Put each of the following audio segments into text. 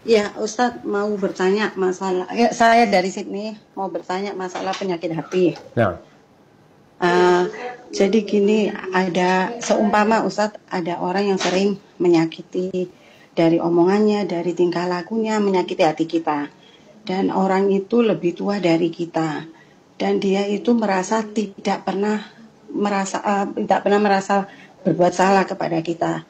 Ya, Ustadz mau bertanya masalah, ya, saya dari Sydney mau bertanya masalah penyakit hati. Nah, Eh, jadi gini, ada seumpama Ustadz ada orang yang sering menyakiti dari omongannya, dari tingkah lakunya, menyakiti hati kita. Dan orang itu lebih tua dari kita. Dan dia itu merasa tidak pernah merasa berbuat salah kepada kita.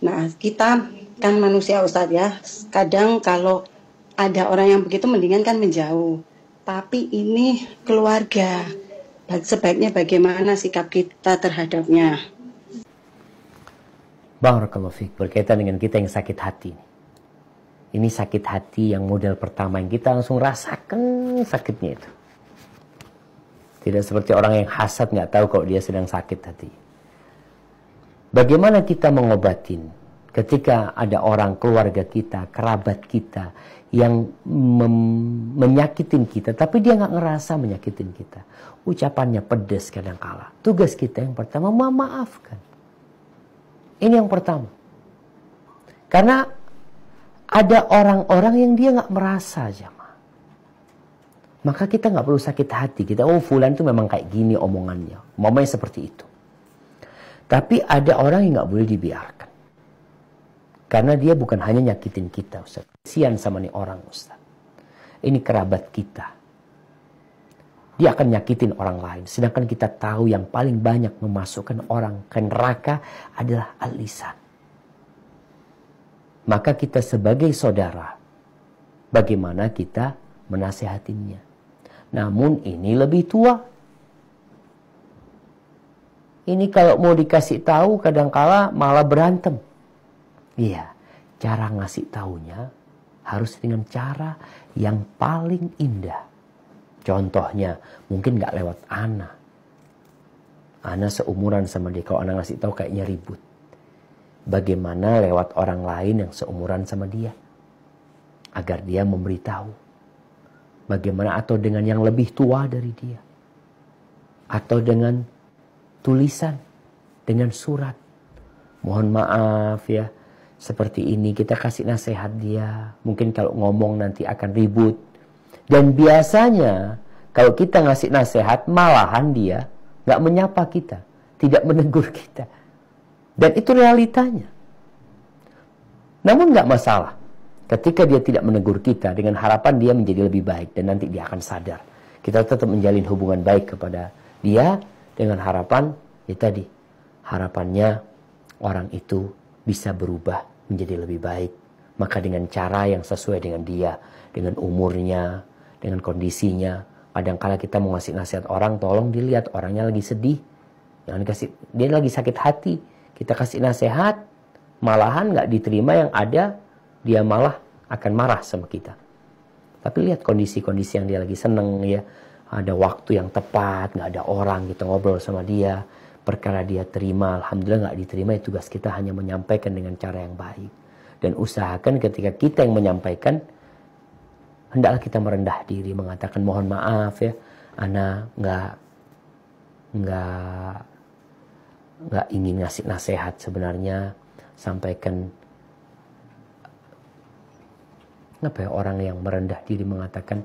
Nah, kita kan manusia Ustadz ya. Kadang kalau ada orang yang begitu mendingan kan menjauh. Tapi ini keluarga. Sebaiknya bagaimana sikap kita terhadapnya? barakallahu fiik, berkaitan dengan kita yang sakit hati. Ini sakit hati yang model pertama yang kita langsung rasakan sakitnya itu. Tidak seperti orang yang hasad nggak tahu kalau dia sedang sakit hati. Bagaimana kita mengobatin ketika ada orang keluarga kita, kerabat kita yang menyakitin kita, tapi dia nggak ngerasa menyakitin kita. Ucapannya pedas kadangkala. Tugas kita yang pertama memaafkan. Ini yang pertama. Karena ada orang-orang yang dia nggak merasa aja. Maka kita nggak perlu sakit hati. Kita, oh fulan itu memang kayak gini omongannya. Mamanya seperti itu. Tapi ada orang yang nggak boleh dibiarkan. Karena dia bukan hanya nyakitin kita, Ustaz. Kasihan sama nih orang, Ustaz. Ini kerabat kita. Dia akan nyakitin orang lain. Sedangkan kita tahu yang paling banyak memasukkan orang ke neraka adalah al-lisan. Maka kita sebagai saudara, bagaimana kita menasehatinya. Namun ini lebih tua. Ini kalau mau dikasih tahu kadangkala malah berantem. Iya, cara ngasih taunya harus dengan cara yang paling indah. Contohnya, mungkin nggak lewat Ana. Ana seumuran sama dia. Kalau Ana ngasih tahu kayaknya ribut. Bagaimana lewat orang lain yang seumuran sama dia. Agar dia memberitahu. Bagaimana atau dengan yang lebih tua dari dia. Atau dengan tulisan. Dengan surat. Mohon maaf ya. Seperti ini kita kasih nasihat dia. Mungkin kalau ngomong nanti akan ribut. Dan biasanya kalau kita ngasih nasihat malahan dia nggak menyapa kita. Tidak menegur kita. Dan itu realitanya. Namun nggak masalah. Ketika dia tidak menegur kita dengan harapan dia menjadi lebih baik. Dan nanti dia akan sadar. Kita tetap menjalin hubungan baik kepada dia. Dengan harapan, ya tadi. Harapannya orang itu bisa berubah menjadi lebih baik. Maka dengan cara yang sesuai dengan dia. Dengan umurnya. Dengan kondisinya. Kadang-kala kita mau ngasih nasihat orang, tolong dilihat orangnya lagi sedih. Jangan dikasih, dia lagi sakit hati. Kita kasih nasihat, malahan nggak diterima, yang ada dia malah akan marah sama kita. Tapi lihat kondisi-kondisi yang dia lagi seneng ya. Ada waktu yang tepat, nggak ada orang, kita ngobrol sama dia. Perkara dia terima, alhamdulillah nggak diterima, ya tugas kita hanya menyampaikan dengan cara yang baik. Dan usahakan ketika kita yang menyampaikan, hendaklah kita merendah diri, mengatakan mohon maaf ya, Ana nggak ingin ngasih nasihat sebenarnya, sampaikan. Kenapa ya orang yang merendah diri mengatakan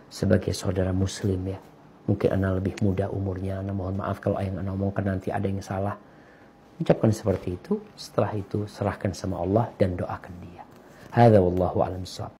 sebagai saudara muslim ya, mungkin Ana lebih muda umurnya, Ana mohon maaf kalau yang Ana omongkan nanti ada yang salah. Ucapkan seperti itu, setelah itu serahkan sama Allah dan doakan dia. Hadza wallahu a'lam bissawab.